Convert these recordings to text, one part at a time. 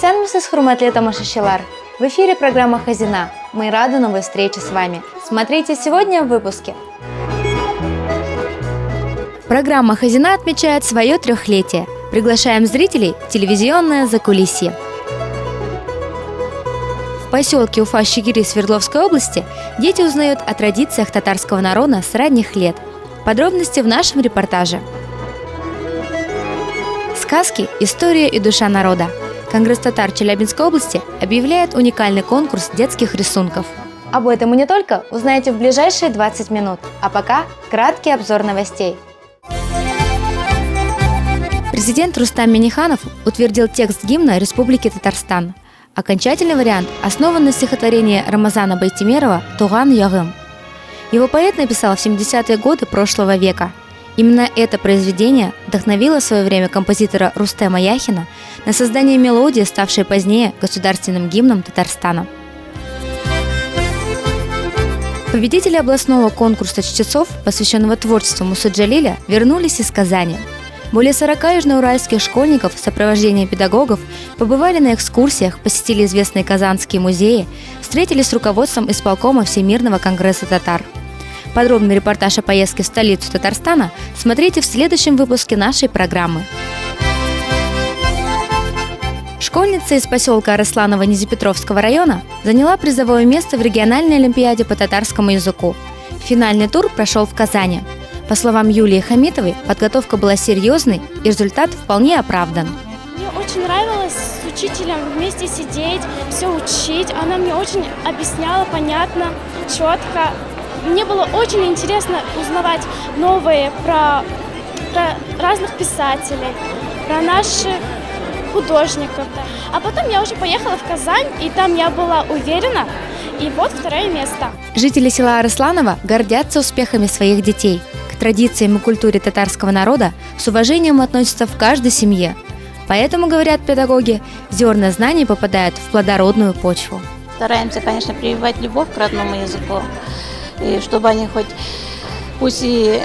Исенмисыз хурматле тамашачылар. В эфире программа «Хазина». Мы рады новой встрече с вами. Смотрите сегодня в выпуске. Программа «Хазина» отмечает свое 3-летие. Приглашаем зрителей в телевизионное закулисье. В поселке Уфа-Щегири Свердловской области дети узнают о традициях татарского народа с ранних лет. Подробности в нашем репортаже. Сказки, история и душа народа. Конгресс татар Челябинской области объявляет уникальный конкурс детских рисунков. Об этом и не только узнаете в ближайшие 20 минут. А пока краткий обзор новостей. Президент Рустам Минниханов утвердил текст гимна Республики Татарстан. Окончательный вариант основан на стихотворении Рамазана Байтимерова «Туган ягым». Его поэт написал в 70-е годы прошлого века. Именно это произведение вдохновило в свое время композитора Рустема Яхина на создание мелодии, ставшей позднее государственным гимном Татарстана. Победители областного конкурса чтецов, посвященного творчеству Мусы Джалиля, вернулись из Казани. Более 40 южноуральских школьников в сопровождении педагогов побывали на экскурсиях, посетили известные казанские музеи, встретились с руководством исполкома Всемирного конгресса татар. Подробный репортаж о поездке в столицу Татарстана смотрите в следующем выпуске нашей программы. Школьница из поселка Арысланово Низепетровского района заняла призовое место в региональной олимпиаде по татарскому языку. Финальный тур прошел в Казани. По словам Юлии Хамитовой, подготовка была серьезной и результат вполне оправдан. Мне очень нравилось с учителем вместе сидеть, все учить. Она мне очень объясняла понятно, четко. Мне было очень интересно узнавать новые про разных писателей, про наших художников. А потом я уже поехала в Казань, и там я была уверена, и вот 2-е место. Жители села Арысланово гордятся успехами своих детей. К традициям и культуре татарского народа с уважением относятся в каждой семье. Поэтому, говорят педагоги, зерна знаний попадают в плодородную почву. Стараемся, конечно, прививать любовь к родному языку, и чтобы они хоть, пусть и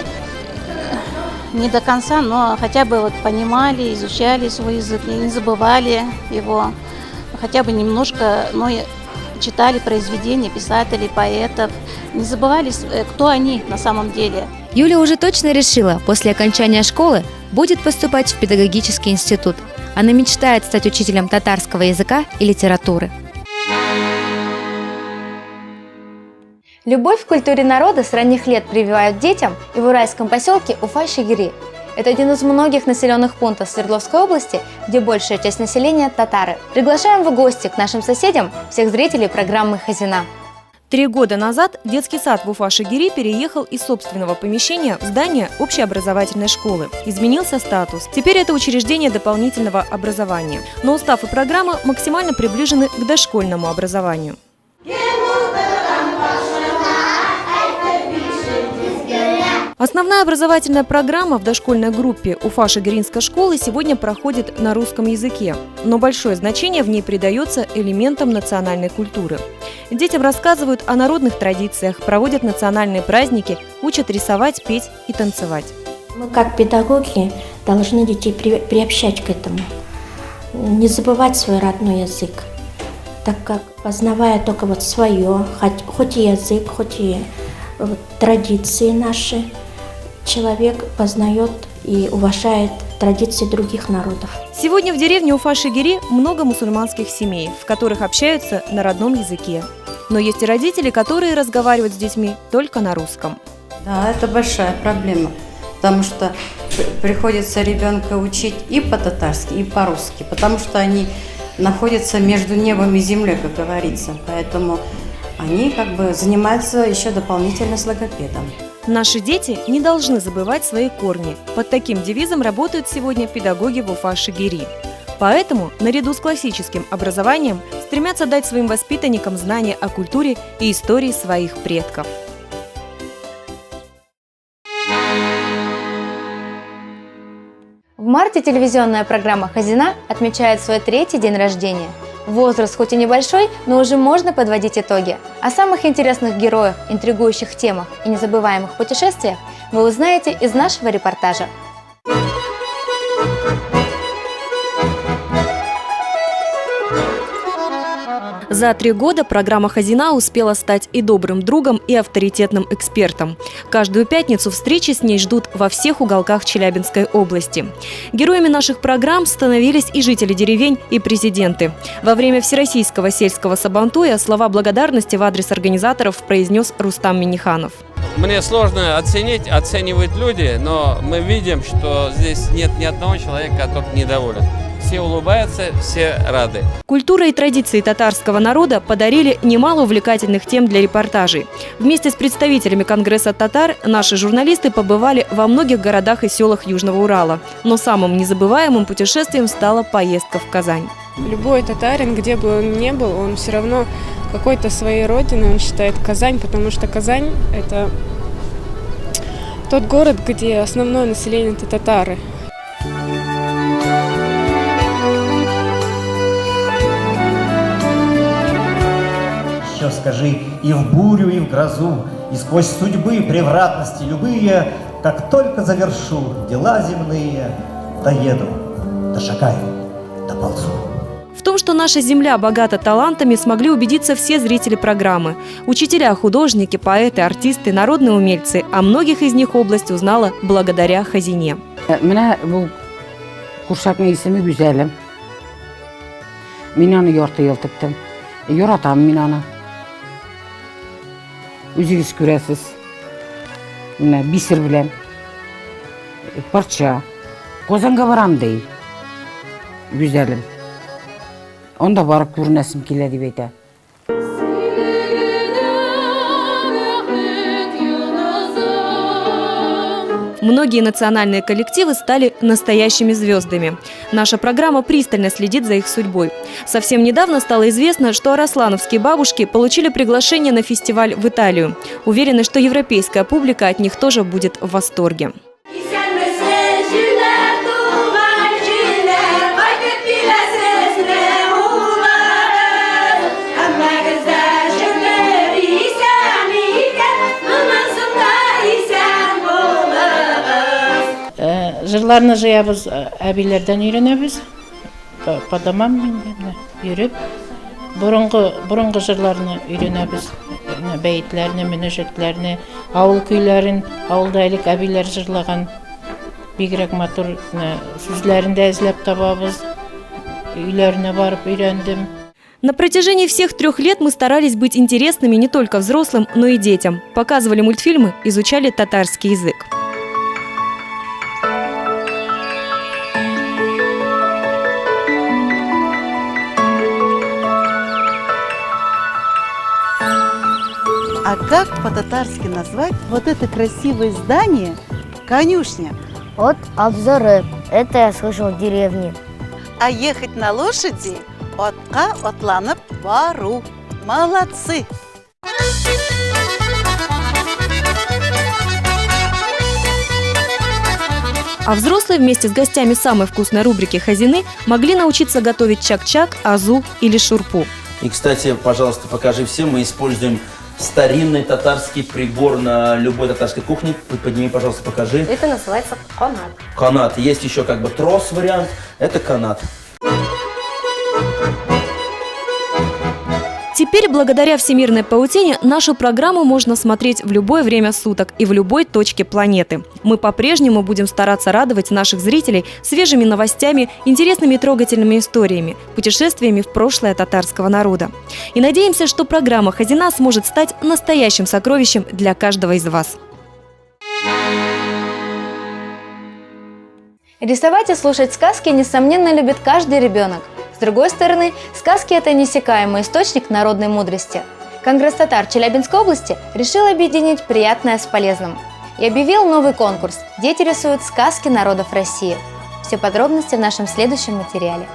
не до конца, но хотя бы вот понимали, изучали свой язык, не забывали его, хотя бы немножко, но читали произведения писателей, поэтов, не забывали, кто они на самом деле. Юля уже точно решила, после окончания школы будет поступать в педагогический институт. Она мечтает стать учителем татарского языка и литературы. Любовь к культуре народа с ранних лет прививают детям и в уральском поселке Уфа-Щегири. Это один из многих населенных пунктов Свердловской области, где большая часть населения – татары. Приглашаем в гости к нашим соседям всех зрителей программы «Хазина». 3 года назад детский сад в Уфа-Щегири переехал из собственного помещения в здание общеобразовательной школы. Изменился статус. Теперь это учреждение дополнительного образования. Но устав и программа максимально приближены к дошкольному образованию. Основная образовательная программа в дошкольной группе Уфа-Щегиринской школы сегодня проходит на русском языке, но большое значение в ней придается элементам национальной культуры. Детям рассказывают о народных традициях, проводят национальные праздники, учат рисовать, петь и танцевать. Мы, как педагоги, должны детей приобщать к этому, не забывать свой родной язык, так как, познавая только вот свое, хоть и язык, хоть и традиции наши, человек познает и уважает традиции других народов. Сегодня в деревне Уфа-Щегири много мусульманских семей, в которых общаются на родном языке. Но есть и родители, которые разговаривают с детьми только на русском. Да, это большая проблема, потому что приходится ребенка учить и по-татарски, и по-русски, потому что они находятся между небом и землей, как говорится. Поэтому они занимаются еще дополнительно с логопедом. Наши дети не должны забывать свои корни. Под таким девизом работают сегодня педагоги в Уфа-Щегири. Поэтому, наряду с классическим образованием, стремятся дать своим воспитанникам знания о культуре и истории своих предков. В марте телевизионная программа «Хазина» отмечает свой 3-й день рождения. Возраст хоть и небольшой, но уже можно подводить итоги. О самых интересных героях, интригующих темах и незабываемых путешествиях вы узнаете из нашего репортажа. За 3 года программа «Хазина» успела стать и добрым другом, и авторитетным экспертом. Каждую пятницу встречи с ней ждут во всех уголках Челябинской области. Героями наших программ становились и жители деревень, и президенты. Во время Всероссийского сельского сабантуя слова благодарности в адрес организаторов произнес Рустам Минниханов. Мне сложно оценивают люди, но мы видим, что здесь нет ни одного человека, который недоволен. Все улыбаются, все рады. Культура и традиции татарского народа подарили немало увлекательных тем для репортажей. Вместе с представителями Конгресса татар наши журналисты побывали во многих городах и селах Южного Урала. Но самым незабываемым путешествием стала поездка в Казань. Любой татарин, где бы он ни был, он все равно какой-то своей родиной, он считает Казань, потому что Казань – это тот город, где основное население – это татары. Еще скажи, и в бурю, и в грозу, и сквозь судьбы превратности любые, как только завершу дела земные, доеду, дошагаю, доползу. В том, что наша земля богата талантами, смогли убедиться все зрители программы. Учителя, художники, поэты, артисты, народные умельцы. О многих из них область узнала благодаря Хазине. Менә бу курчакның исеме Гүзәлем. Мин аны ярты ел тектем. Яратам мин аны. Үзегез күрәсез. Менә бисер белән парча. Казанга барам ди. Гүзәлем. Онда барып күренәсем килә дип әйтә. Многие национальные коллективы стали настоящими звездами. Наша программа пристально следит за их судьбой. Совсем недавно стало известно, что араслановские бабушки получили приглашение на фестиваль в Италию. Уверены, что европейская публика от них тоже будет в восторге. Жырларны жыябыз, әбиләрдән өйрәнәбез. Падамам миндә йөреп, борынгы жырларны өйрәнәбез. Бәйтләрне, мөнәҗәтләрне, авыл көйләрен, авылда элек әбиләр жырлаган бигрәк матур сүзләрен дә эзләп табабыз. Өйләренә барып өйрәндем. На протяжении всех 3 лет мы старались быть интересными не только взрослым, но и детям. Показывали мультфильмы, изучали татарский язык. А как по-татарски назвать вот это красивое здание, конюшня? От обзоры. Это я слышал в деревне. А ехать на лошади отка отланып бару. Молодцы! А взрослые вместе с гостями самой вкусной рубрики «Хазины» могли научиться готовить чак-чак, азу или шурпу. И, кстати, пожалуйста, покажи всем, мы используем старинный татарский прибор на любой татарской кухне. Подними, пожалуйста, покажи. Это называется канат. Канат. Есть еще как бы трос вариант. Это канат. Теперь, благодаря всемирной паутине, нашу программу можно смотреть в любое время суток и в любой точке планеты. Мы по-прежнему будем стараться радовать наших зрителей свежими новостями, интересными и трогательными историями, путешествиями в прошлое татарского народа. И надеемся, что программа «Хазина» сможет стать настоящим сокровищем для каждого из вас. Рисовать и слушать сказки, несомненно, любит каждый ребенок. С другой стороны, сказки – это неиссякаемый источник народной мудрости. Конгресс татар Челябинской области решил объединить приятное с полезным и объявил новый конкурс «Дети рисуют сказки народов России». Все подробности в нашем следующем материале.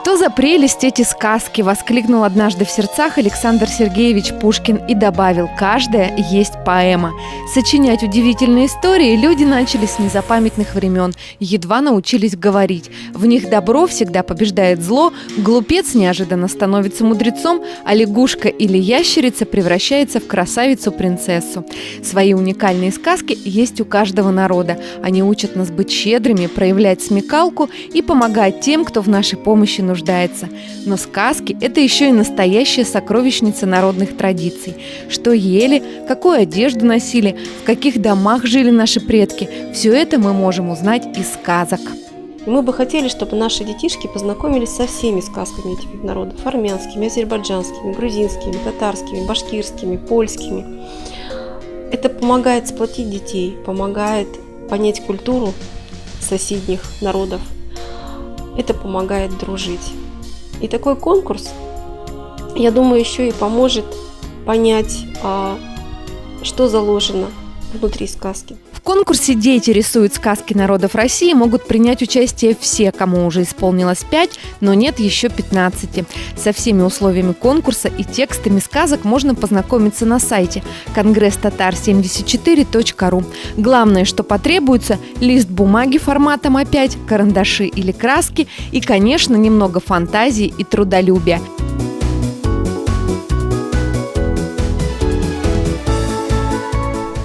«Что за прелесть эти сказки!» – воскликнул однажды в сердцах Александр Сергеевич Пушкин и добавил: «Каждая есть поэма». Сочинять удивительные истории люди начали с незапамятных времен, едва научились говорить. В них добро всегда побеждает зло, глупец неожиданно становится мудрецом, а лягушка или ящерица превращается в красавицу-принцессу. Свои уникальные сказки есть у каждого народа. Они учат нас быть щедрыми, проявлять смекалку и помогать тем, кто в нашей помощи нуждается. Но сказки – это еще и настоящая сокровищница народных традиций. Что ели, какую одежду носили, в каких домах жили наши предки – все это мы можем узнать из сказок. И мы бы хотели, чтобы наши детишки познакомились со всеми сказками этих народов – армянскими, азербайджанскими, грузинскими, татарскими, башкирскими, польскими. Это помогает сплотить детей, помогает понять культуру соседних народов. Это помогает дружить. И такой конкурс, я думаю, еще и поможет понять, что заложено внутри сказки. В конкурсе «Дети рисуют сказки народов России» могут принять участие все, кому уже исполнилось 5, но нет еще 15. Со всеми условиями конкурса и текстами сказок можно познакомиться на сайте congress-tatar74.ru. Главное, что потребуется – лист бумаги форматом А5, карандаши или краски и, конечно, немного фантазии и трудолюбия.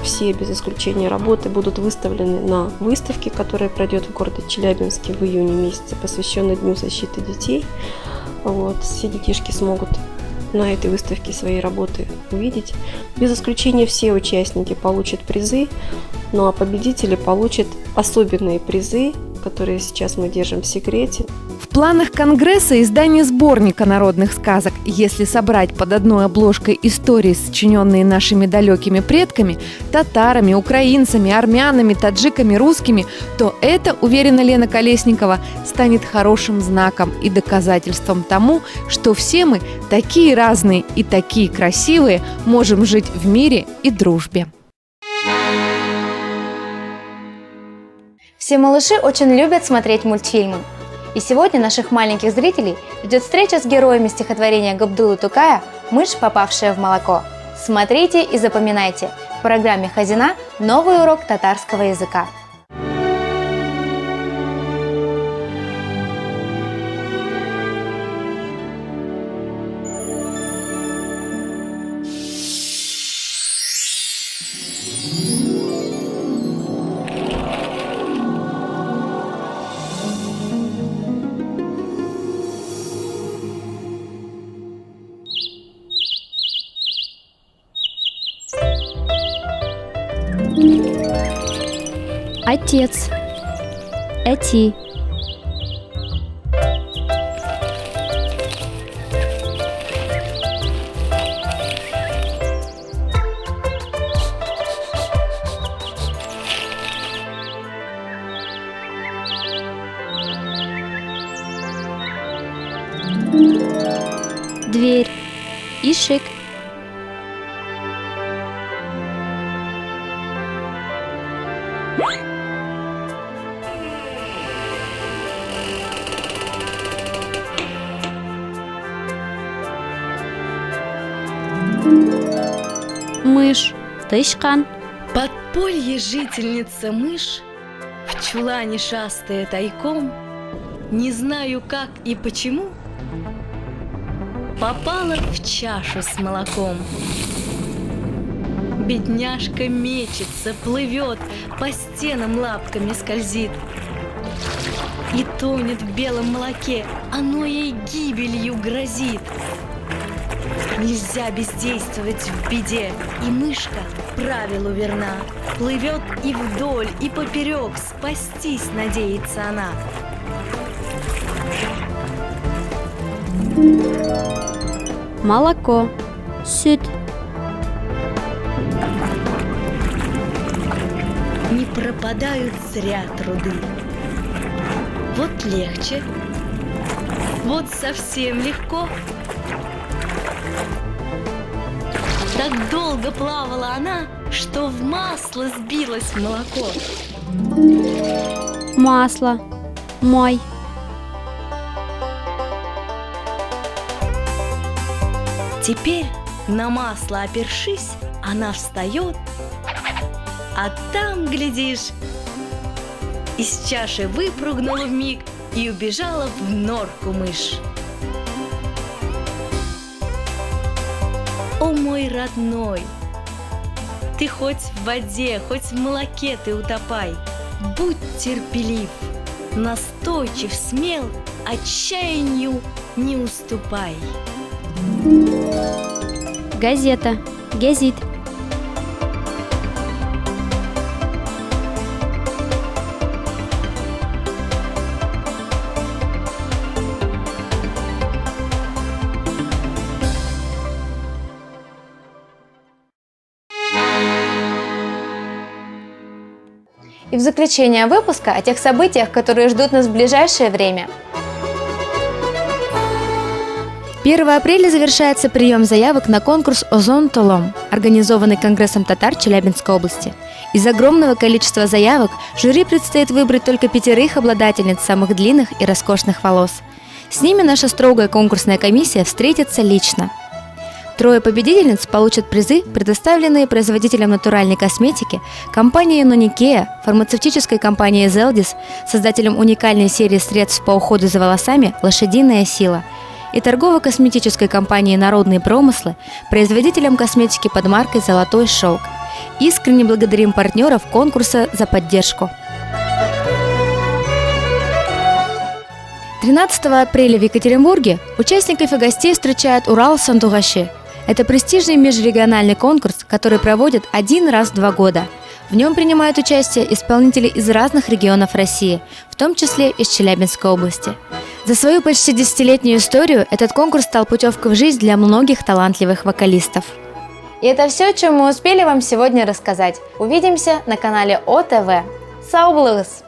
Все, без исключения работы, будут выставлены на выставке, которая пройдет в городе Челябинске в июне месяце, посвященной Дню защиты детей. Все детишки смогут на этой выставке свои работы увидеть. Без исключения все участники получат призы, ну а победители получат особенные призы, которые сейчас мы держим в секрете. В планах Конгресса издание сборника народных сказок. Если собрать под одной обложкой истории, сочиненные нашими далекими предками, татарами, украинцами, армянами, таджиками, русскими, то это, уверена Лена Колесникова, станет хорошим знаком и доказательством тому, что все мы такие разные и такие красивые можем жить в мире и дружбе. Все малыши очень любят смотреть мультфильмы. И сегодня наших маленьких зрителей ждет встреча с героями стихотворения Габдуллы Тукая «Мышь, попавшая в молоко». Смотрите и запоминайте. В программе «Хазина» новый урок татарского языка. Отец. Эти. Дверь. Ишек. Мышь. Тышкан. Подполье жительница мышь в чулане шастая тайком, не знаю как и почему, попала в чашу с молоком. Бедняжка мечется, плывет, по стенам лапками скользит и тонет в белом молоке, оно ей гибелью грозит. Нельзя бездействовать в беде, и мышка правилу верна. Плывет и вдоль, и поперек, спастись надеется она. Молоко. Süt. Не пропадают зря труды. Вот легче, вот совсем легко. Так долго плавала она, что в масло сбилось молоко. Масло. Мой. Теперь, на масло опершись, она встает, а там, глядишь, из чаши выпрыгнула вмиг и убежала в норку мышь. О, мой родной, ты хоть в воде, хоть в молоке ты утопай, будь терпелив, настойчив, смел, отчаянию не уступай. Газета. Гезит. И в заключение выпуска о тех событиях, которые ждут нас в ближайшее время. 1 апреля завершается прием заявок на конкурс «Озон Толом», организованный Конгрессом татар Челябинской области. Из огромного количества заявок жюри предстоит выбрать только 5 обладательниц самых длинных и роскошных волос. С ними наша строгая конкурсная комиссия встретится лично. 3 победительниц получат призы, предоставленные производителям натуральной косметики, компанией Nonikea, фармацевтической компанией Zeldis, создателем уникальной серии средств по уходу за волосами «Лошадиная сила», и торгово-косметической компанией «Народные промыслы», производителем косметики под маркой «Золотой шелк». Искренне благодарим партнеров конкурса за поддержку. 13 апреля в Екатеринбурге участников и гостей встречает Урал-Сандугаши. Это престижный межрегиональный конкурс, который проводят 1 раз в 2 года. В нем принимают участие исполнители из разных регионов России, в том числе из Челябинской области. За свою почти 10-летнюю историю этот конкурс стал путевкой в жизнь для многих талантливых вокалистов. И это все, о чем мы успели вам сегодня рассказать. Увидимся на канале ОТВ. Сау булыгыз!